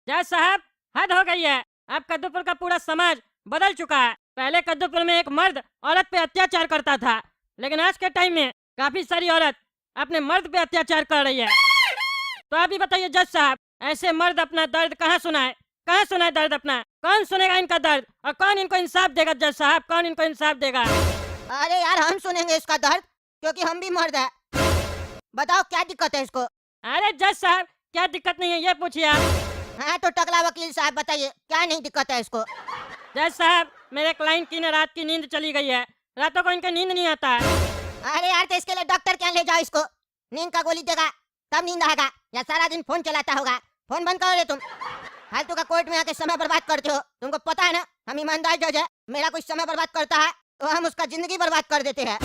जज साहब, हद हो गई है। अब कद्दूपुर का पूरा समाज बदल चुका है। पहले कद्दूपुर में एक मर्द औरत पे अत्याचार करता था, लेकिन आज के टाइम में काफी सारी औरत अपने मर्द पे अत्याचार कर रही है। तो आप ही बताइए जज साहब, ऐसे मर्द अपना दर्द कहाँ सुनाए? कहाँ सुनाए दर्द अपना? कौन सुनेगा इनका दर्द और कौन इनको इंसाफ देगा? जज साहब, कौन इनको इंसाफ देगा? अरे यार, हम सुनेंगे इसका दर्द, क्योंकि हम भी मर्द है। बताओ क्या दिक्कत है इसको? अरे जज साहब, क्या दिक्कत नहीं है ये पूछिए आप। हाँ तो टकला वकील साहब बताइए, क्या नहीं दिक्कत है इसको? जज साहब, मेरे क्लाइंट की न रात की नींद चली गई है। रातों को इनका नींद नहीं आता है। अरे यार, तो इसके लिए डॉक्टर क्या ले जाओ इसको। नींद का गोली देगा तब नींद आएगा, या सारा दिन फोन चलाता होगा? फोन बंद करो रे तुम। फालतू का कोर्ट में आके समय बर्बाद करते हो। तुमको पता है ना, हम ईमानदार जज है। मेरा कोई समय बर्बाद करता है तो हम उसका जिंदगी बर्बाद कर देते हैं।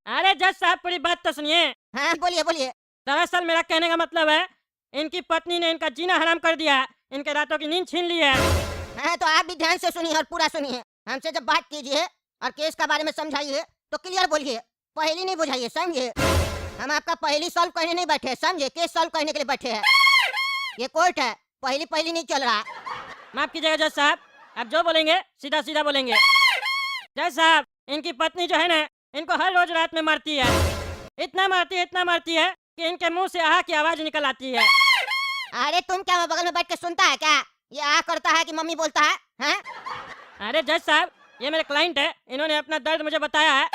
अरे जज साहब, पूरी बात तो सुनिए। हाँ बोलिए बोलिए। दरअसल मेरा कहने का मतलब है, इनकी पत्नी ने इनका जीना हराम कर दिया है, इनके रातों की नींद छीन ली है। हाँ तो आप भी ध्यान से सुनिए और पूरा सुनिए। हमसे जब बात कीजिए और केस के बारे में समझाइए तो क्लियर बोलिए, पहेली नहीं बुझाइए, समझे? हम आपका पहेली सॉल्व करने नहीं बैठे हैं, समझे? केस सॉल्व करने के लिए बैठे हैं। ये कोर्ट है, पहेली पहेली नहीं चल रहा। माफ कीजिएगा जज साहब, आप जो बोलेंगे सीधा सीधा बोलेंगे। जज साहब, इनकी पत्नी जो है ना, इनको हर रोज रात में मारती है। इतना मारती है कि इनके मुंह से आहा की आवाज निकल आती है। अरे तुम क्या बगल में बैठ के सुनता है क्या? ये आ करता है कि मम्मी बोलता है? हैं? अरे जज साहब, ये मेरे क्लाइंट है, इन्होंने अपना दर्द मुझे बताया है।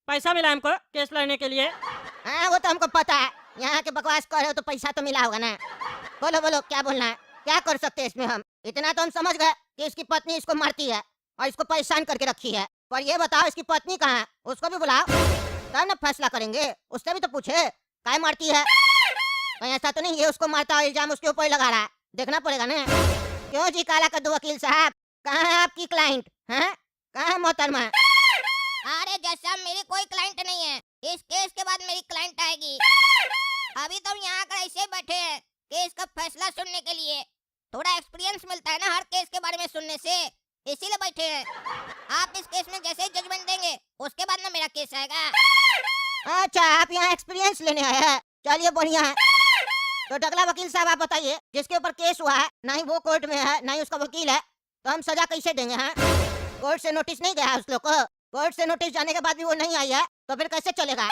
पैसा मिला हमको केस लड़ने के लिए। हाँ वो तो हमको पता है। यहाँ के बकवास कर रहे हो तो पैसा तो मिला होगा ना। बोलो बोलो, क्या बोलना है? क्या कर सकते हैं इसमें हम? इतना तो हम समझ गए कि इसकी पत्नी इसको मारती है और इसको परेशान करके रखी है। पर ये बताओ, इसकी पत्नी कहाँ है? उसको भी बुलाओ, तब ना फैसला करेंगे। उससे भी तो पूछे काय मारती है। कहीं ऐसा तो नहीं ये उसको मारता और इल्जाम उसके ऊपर लगा रहा है? देखना पड़ेगा ना। क्यों जी काला कद्दू वकील साहब, कहाँ है आपकी क्लाइंट? हैं? कहाँ है मोहतरमा? अरे जज साहब, मेरी कोई क्लाइंट नहीं है। इस केस के बाद मेरी क्लाइंट आएगी। अभी तो हम यहाँ कर ऐसे बैठे हैं केस का फैसला सुनने के लिए। थोड़ा एक्सपीरियंस मिलता है ना हर केस के बारे में सुनने से, इसीलिए बैठे हैं। आप इस केस में जैसे ही जजमेंट देंगे उसके बाद ना मेरा केस आएगा। अच्छा, आप यहाँ एक्सपीरियंस लेने आए हैं? चलिए बढ़िया है। तो टकला वकील साहब आप बताइए, जिसके ऊपर केस हुआ है ना ही वो कोर्ट में है ना ही उसका वकील है, तो हम सजा कैसे देंगे? हैं? कोर्ट से नोटिस नहीं गया है उस लोग को? कोर्ट से नोटिस जाने के बाद भी वो नहीं आई है तो फिर कैसे चलेगा?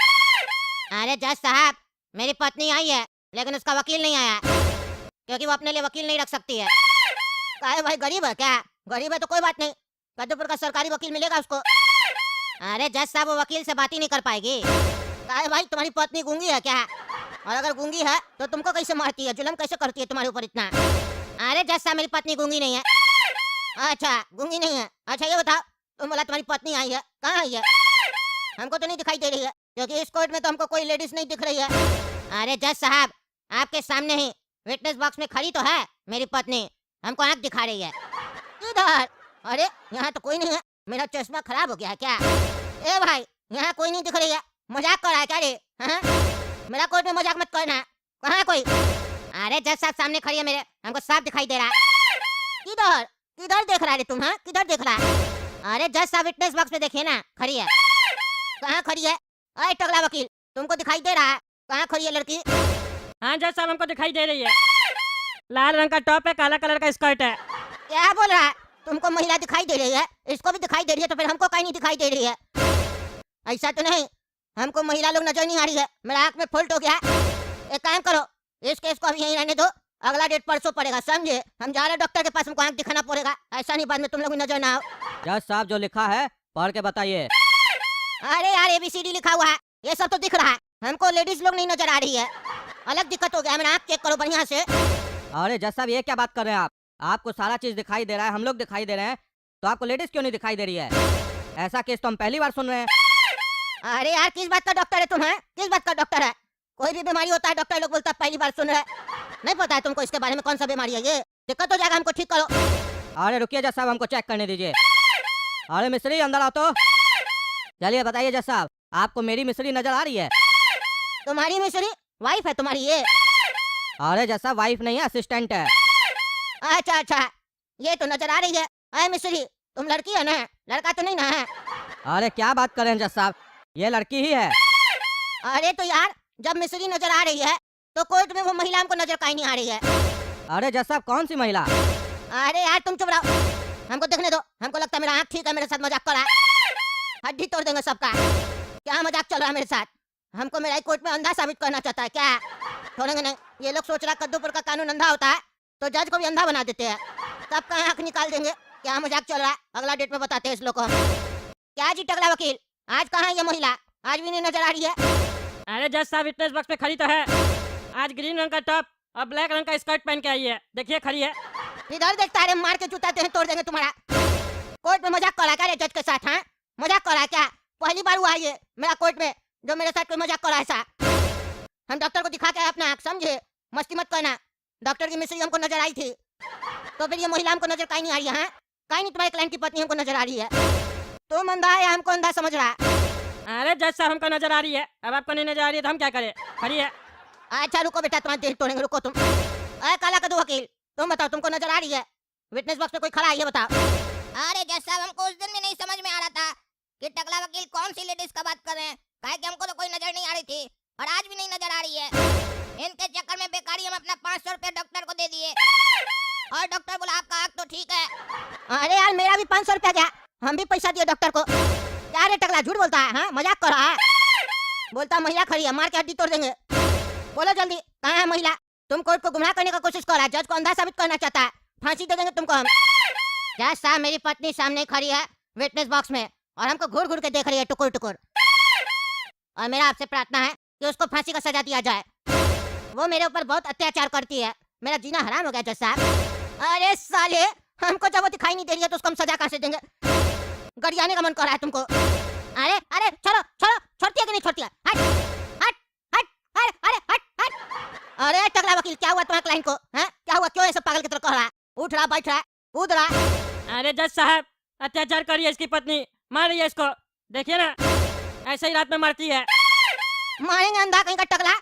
अरे जज साहब, मेरी पत्नी आई है लेकिन उसका वकील नहीं आया, क्योंकि वो अपने लिए वकील नहीं रख सकती है। काहे भाई, गरीब है क्या? गरीब है तो कोई बात नहीं, कद्दूपुर का सरकारी वकील मिलेगा उसको। अरे जज साहब, वो वकील से बात ही नहीं कर पाएगी। काहे भाई, तुम्हारी पत्नी गूंगी है क्या? और अगर गूंगी है तो तुमको कैसे मारती है, जुल्म कैसे करती है तुम्हारे ऊपर इतना? अरे जज साहब, मेरी पत्नी गूंगी नहीं है। अच्छा गूंगी नहीं है। अच्छा ये बताओ, तुम बोला तुम्हारी पत्नी आई है, कहाँ आई है? हमको तो नहीं दिखाई दे रही है, क्योंकि इस कोर्ट में तो हमको कोई लेडीज नहीं दिख रही है। अरे जज साहब, आपके सामने ही विटनेस बॉक्स में खड़ी तो है मेरी पत्नी, हमको आंख दिखा रही है। इधर? अरे यहाँ तो कोई नहीं है, मेरा चश्मा खराब हो गया है क्या? ए भाई, यहाँ कोई नहीं दिख रही है, मजाक कर रहा है क्या रे? हाँ? मेरा कोर्ट में मजाक मत करना। कहाँ कोई? अरे जज साहब सामने खड़ी है मेरे, हमको साफ दिखाई दे रहा है। किधर किधर देख रहा है तुम? हाँ किधर देख रहा है? अरे जज साहब विटनेस बॉक्स में देखिए ना, खड़ी है। कहाँ खड़ी है? अरे टकला वकील, तुमको दिखाई दे रहा है? कहाँ खड़ी है लड़की? हाँ जज साहब, हमको दिखाई दे रही है। लाल रंग का टॉप है, काला कलर का स्कर्ट है। क्या बोल रहा है? तुमको महिला दिखाई दे रही है, इसको भी दिखाई दे रही है, तो फिर हमको कहीं नहीं दिखाई दे रही है? ऐसा तो नहीं, हमको महिला लोग नजर नहीं आ रही है, मेरा आंख में फॉल्ट हो गया। एक काम करो, इस केस को अभी यहीं रहने दो, अगला डेट परसों पड़ेगा, समझे? हम जा रहे हैं डॉक्टर के पास, हमको आंख दिखाना पड़ेगा। ऐसा नहीं बाद में तुम लोग नजर ना आओ। जज साहब, जो लिखा है पढ़ के बताइए। अरे यार, ABCD लिखा हुआ है, ये सब तो दिख रहा है, हमको लेडीज लोग नहीं नजर आ रही है। अलग दिक्कत हो गया, मेरा आंख चेक करो बढ़िया से। अरे जज साहब, ये क्या बात कर रहे हैं आप? आपको सारा चीज दिखाई दे रहा है, हम लोग दिखाई दे रहे हैं, तो आपको लेडीज क्यों नहीं दिखाई दे रही है? ऐसा केस तो हम पहली बार सुन रहे हैं। अरे यार, किस बात का डॉक्टर है तुम? है किस बात का डॉक्टर है? कोई भी बीमारी होता है डॉक्टर लोग बोलता है पहली बार सुन रहे हैं। नहीं पता है तुमको इसके बारे में? कौन सा बीमारी है ये? दिक्कत हो जाएगा, हमको ठीक करो। अरे रुकिए जज साहब, हमको चेक करने दीजिए। अरे मिस्त्री अंदर आओ तो। चलिए बताइए जज साहब, आपको मेरी मिस्त्री नजर आ रही है? तुम्हारी मिस्री वाइफ है तुम्हारी ये? अरे जज साहब, वाइफ नहीं है, असिस्टेंट है। अच्छा अच्छा, ये तो नजर आ रही है। अरे मिस्री, तुम लड़की है ना, लड़का तो नहीं ना है? अरे क्या बात कर रहे हैं जज साहब, ये लड़की ही है। अरे तो यार, जब मिस्री नजर आ रही है तो कोर्ट में वो महिला हमको नजर काहे नहीं आ रही है? अरे जज साहब कौन सी महिला? अरे यार तुम चुप रहो, हमको देखने दो। हमको लगता है मेरा आँख ठीक है, मेरे साथ मजाक कर रहा है। हड्डी तोड़ देंगे सबका। क्या मजाक चल रहा है मेरे साथ? हमको मेरा कोर्ट में अंधा साबित करना चाहता है क्या? छोड़ेंगे नहीं। ये लोग सोच रहा है कद्दूपुर का कानून अंधा होता है तो जज को भी अंधा बना देते हैं। सबका आँख निकाल देंगे। क्या मजाक चल रहा है? अगला डेट में बताते हैं इस लोग को हम। क्या जी टकला वकील, आज कहाँ है ये महिला? आज भी नहीं नजर आ रही है। अरे जज साहब विटनेस बॉक्स पे खड़ी तो है। आज ग्रीन रंग का टॉप और ब्लैक रंग का स्कर्ट पहन के आई है, देखिए खड़ी है। इधर देखता है, मार के जूताते हैं, तोड़ देंगे तुम्हारा। कोर्ट में मजाक कर रहा है क्या रे जज के साथ? हाँ मजाक कर रहा है क्या? पहली बार हुआ है ये मेरा कोर्ट में जो मेरे साथ कोई मजाक कर रहा है ऐसा। हम डॉक्टर को दिखा के आए अपना आँख, समझे? मस्ती मत करना। डॉक्टर की मिस्री हमको नजर आई थी तो फिर ये महिला हमको नजर कहीं नहीं आ रही है। हाँ कहीं नहीं, तुम्हारे क्लाइंट की पत्नी हमको नजर आ रही है। तुम अंधा है या हमको अंधा समझ रहा है? अरे जज साहब हमको नजर आ रही है, अब आपको नहीं नजर आ रही है तो हम क्या करें? खड़ी है। अच्छा रुको बेटा, तुम्हारे दिल तोड़ेंगे, रुको तुम। अरे काला कद्दू वकील, तुम बताओ तुमको नजर आ रही है? विटनेस बॉक्स पे कोई खड़ा है ये बताओ। अरे जज साहब हमको उस दिन भी नहीं समझ में आ रहा था कि टकला वकील कौन सी लेडीज का बात कर रहे हैं। काहे कि हमको तो कोई नजर नहीं आ रही थी और आज भी नहीं नजर आ रही है। इनके चक्कर में बेकारी हम अपना 500 रुपया डॉक्टर को दे दिए और डॉक्टर बोला आपका आँख तो ठीक है। अरे यार मेरा भी 500 रुपया गया, हम भी पैसा दिए डॉक्टर को। क्या रे टकला झूठ बोलता है? हाँ मजाक कर रहा है। बोलता महिला खड़ी है, मार के हड्डी तोड़ देंगे। बोलो जल्दी, कहाँ है महिला? तुम कोर्ट को गुमराह करने का कोशिश कर रहा है, जज को अंधा साबित करना चाहता है। फांसी दे देंगे तुमको हम। जज साहब मेरी पत्नी सामने खड़ी है विटनेस बॉक्स में और हमको घूर घूर के देख रही है टुकुर टुकुर। और मेरा आपसे प्रार्थना है कि उसको फांसी का सजा दिया जाए। वो मेरे ऊपर बहुत अत्याचार करती है, मेरा जीना हराम हो गया जज साहब। अरे साले, हमको जब वो दिखाई नहीं दे रही है तो उसको हम सजा कैसे देंगे? गरियाने का मन कर रहा है तुमको। अरे अरे छोड़ो छोड़ो, छोड़ती है कि नहीं छोड़ती है? हट हट हट अरे अरे हट हट। अरे टकला वकील क्या हुआ तुम्हारे क्लाइंट को? हैं क्या हुआ? क्यों ऐसे पागल की तरह कर रहा है? उठ रहा, बैठ रहा, कूद रहा। अरे जज साहब अत्याचार करिए, इसकी पत्नी मार रही है इसको, देखिए ना ऐसे ही रात में मारती है। मारेंगे अंधा कहीं का टकला,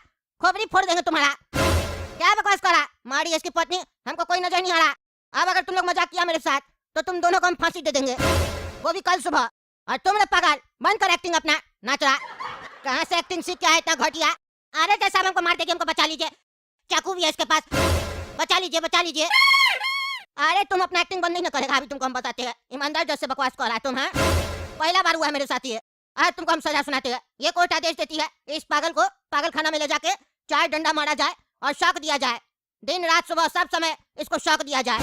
खोपड़ी फोड़ देंगे तुम्हारा। क्या बकवास करा? मारी इसकी पत्नी, हमको कोई नजर नहीं आ रहा। अब अगर तुम लोग मजाक किया मेरे साथ तो तुम दोनों को हम फांसी दे देंगे, वो भी कल सुबह। और तुम लोग पागल, बंद कर एक्टिंग अपना, नाच रहा। कहाँ से एक्टिंग सीख के आया इतना घटिया? अरे जैसा हमको मार देगी, हमको बचा लीजिए, चाकू भी है इसके पास, बचा लीजिए बचा लीजिए। अरे तुम अपना एक्टिंग बंद नहीं ना करेगा, अभी तुमको हम बताते हैं। ईमानदार जैसे बकवास कर रहा है तुम। हाँ पहला बार हुआ है मेरे साथ ये, आज तुमको हम सजा सुनाते हैं। ये कोर्ट आदेश देती है इस पागल को पागल खाना में ले जाके 4 डंडा मारा जाए और शॉक दिया जाए। दिन रात सुबह सब समय इसको शॉक दिया जाए।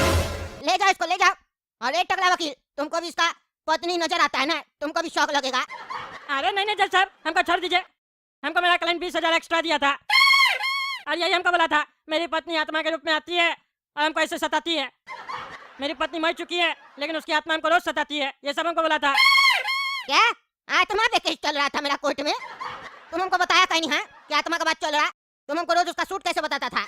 ले जाओ इसको, ले जाओ। अरे टकला वकील, तुमको भी इसका पत्नी नजर आता है ना, तुमको भी शॉक लगेगा। अरे नहीं नहीं जज साहब हमको छोड़ दीजिए, हमको मेरा क्लाइंट 20,000 एक्स्ट्रा दिया था और यही हमको बोला था मेरी पत्नी आत्मा के रूप में आती है और हमको ऐसे सताती है। मेरी पत्नी मर चुकी है लेकिन उसकी आत्मा हमको रोज सताती है, ये सब हमको बोला था। क्या आत्मा पे केस चल रहा था मेरा कोर्ट में? तुम हमको बताया कहीं नहीं? हाँ कि आत्मा का बात चल रहा है? तुम हमको रोज उसका सूट कैसे बताता था?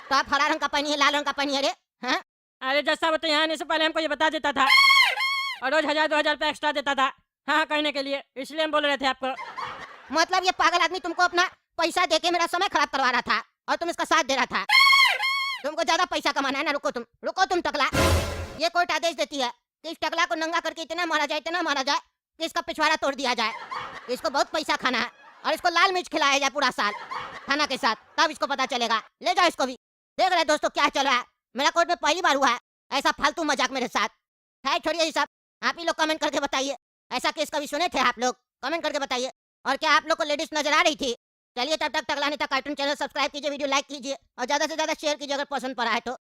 तो आप हरा रंग का पहनी है, लाल रंग का पहनी है रे। हाँ अरे जज साहब तो यहाँ आने से पहले हमको ये बता देता था और रोज 1,000-2,000 रुपया एक्स्ट्रा देता था हाँ करने के लिए, इसलिए हम बोल रहे थे आपको। मतलब ये पागल आदमी तुमको अपना पैसा देके मेरा समय खराब करवा रहा था और तुम इसका साथ दे रहा था। तुमको ज्यादा पैसा कमाना है ना? रुको तुम टकला। ये कोर्ट आदेश देती है कि इस टकला को नंगा करके इतना मारा जाए कि इसका पिछवाड़ा तोड़ दिया जाए। इसको बहुत पैसा खाना है और इसको लाल मिर्च खिलाया जाए पूरा साल खाना के साथ, तब इसको पता चलेगा। ले जाओ इसको भी। देख रहे दोस्तों क्या चल रहा है, मेरा कोर्ट में पहली बार हुआ है ऐसा फालतू मजाक मेरे साथ। है छोड़िए ये सब, आप ही लोग कमेंट करके बताइए ऐसा केस कभी सुने थे आप लोग? कमेंट करके बताइए। और क्या आप लोग को लेडीज नजर आ रही थी? चलिए तब तक टकला नेता कार्टून चैनल सब्सक्राइब कीजिए, वीडियो लाइक कीजिए और ज्यादा से ज्यादा शेयर कीजिए अगर पसंद पड़ा है तो।